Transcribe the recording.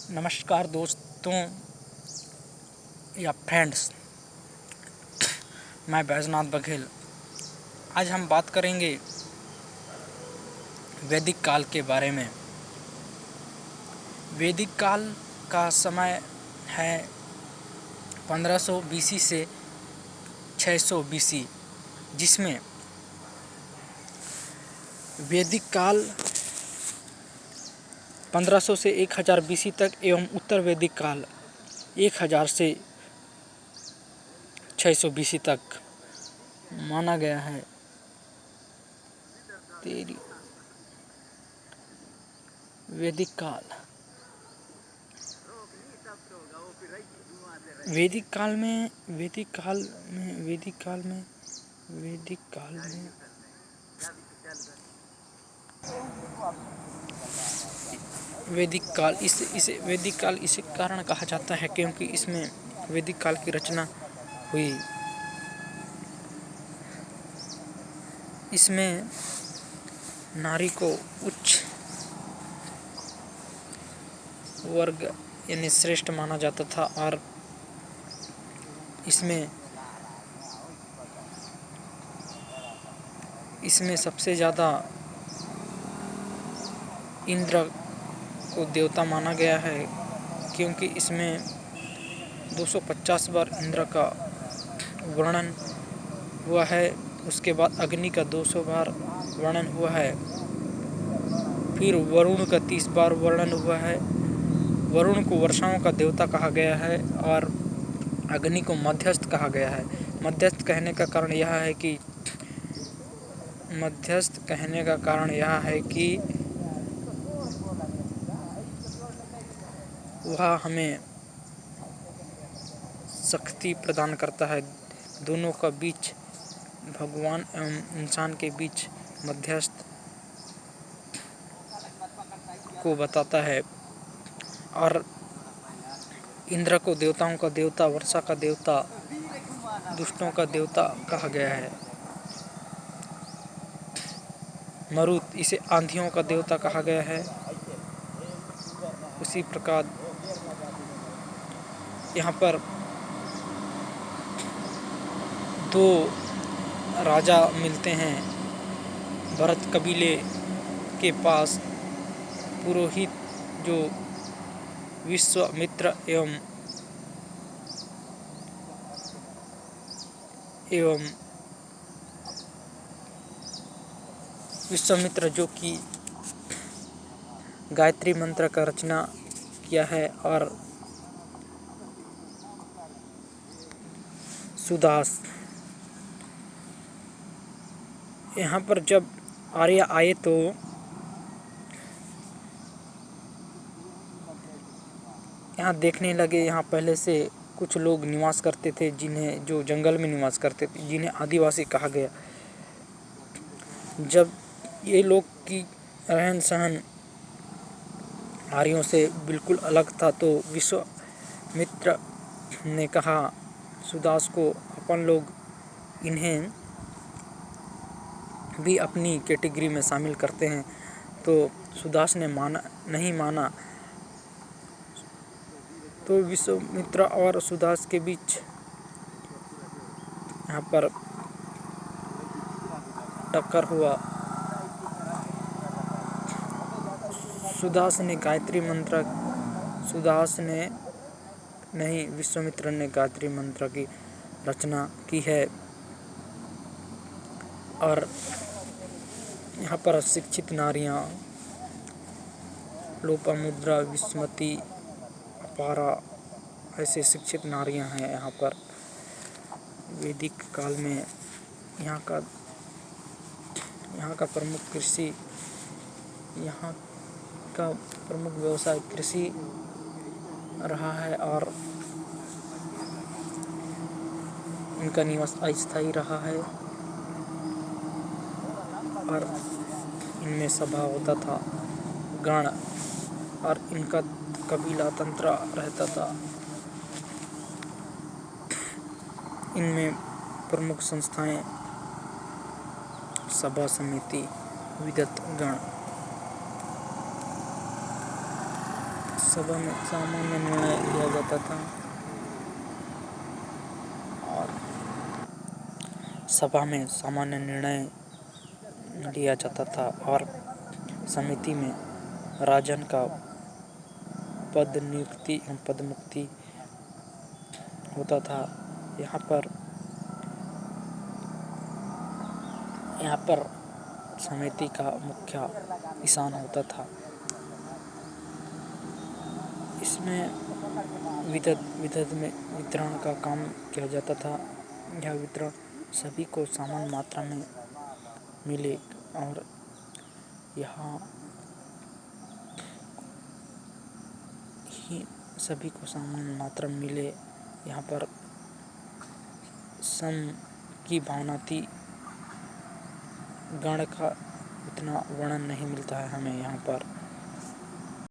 नमस्कार दोस्तों या फ्रेंड्स, मैं बैजनाथ बघेल। आज हम बात करेंगे वैदिक काल के बारे में। वैदिक काल का समय है 1500 बीसी से 600 बीसी, जिसमें वैदिक काल 1500 से 1000 बीसी तक एवं उत्तर वैदिक काल 1000 से 600 बीसी तक माना गया है। वैदिक काल इसे वैदिक काल इसी कारण कहा जाता है क्योंकि इसमें वैदिक काल की रचना हुई। इसमें नारी को उच्च वर्ग यानी श्रेष्ठ माना जाता था और इसमें सबसे ज़्यादा इंद्र को देवता माना गया है, क्योंकि इसमें 250 बार इंद्र का वर्णन हुआ है। उसके बाद अग्नि का 200 बार वर्णन हुआ है। फिर वरुण का 30 बार वर्णन हुआ है। वरुण को वर्षाओं का देवता कहा गया है और अग्नि को मध्यस्थ कहा गया है। मध्यस्थ कहने का कारण यह है कि वह हमें शक्ति प्रदान करता है। दोनों का बीच, भगवान एवं इंसान के बीच मध्यस्थ को बताता है। और इंद्र को देवताओं का देवता, वर्षा का देवता, दुष्टों का देवता कहा गया है। मरुत, इसे आंधियों का देवता कहा गया है। उसी प्रकार यहाँ पर 2 राजा मिलते हैं। भरत कबीले के पास पुरोहित जो विश्वामित्र एवं विश्वामित्र जो कि गायत्री मंत्र का रचना किया है, और सुदास। यहाँ पर जब आर्य आए तो यहाँ देखने लगे। यहाँ पहले से कुछ लोग निवास करते थे, जो जंगल में निवास करते थे, जिन्हें आदिवासी कहा गया। जब ये लोग की रहन सहन आर्यों से बिल्कुल अलग था, तो विश्वामित्र ने कहा सुदास को, अपन लोग इन्हें भी अपनी कैटेगरी में शामिल करते हैं। तो सुदास ने नहीं माना। तो विश्वामित्र और सुदास के बीच यहाँ पर टक्कर हुआ। विश्वामित्र ने गायत्री मंत्र की रचना की है। और यहाँ पर शिक्षित नारियाँ, लोपामुद्रा, विस्मति, अपारा, ऐसे शिक्षित नारियाँ हैं यहाँ पर। वैदिक काल में यहाँ का प्रमुख कृषि, यहाँ का प्रमुख व्यवसाय कृषि रहा है, और इनका निवास अस्थायी रहा है। और इनमें सभा होता था, गण, और इनका कबीला तंत्र रहता था। इनमें प्रमुख संस्थाएं सभा, समिति, विदत गण सभा में सामान्य निर्णय लिया जाता था और सभा में सामान्य निर्णय लिया जाता था और समिति में राजन का पद नियुक्ति एवं पदमुक्ति होता था। यहाँ पर समिति का मुखिया किसान होता था। इसमें विदत में वितरण का काम किया जाता था। यह वितरण सभी को समान मात्रा में मिले और यहाँ ही सभी को समान मात्रा में मिले। यहाँ पर सम की भावना थी। गण का उतना वर्णन नहीं मिलता है हमें यहाँ पर।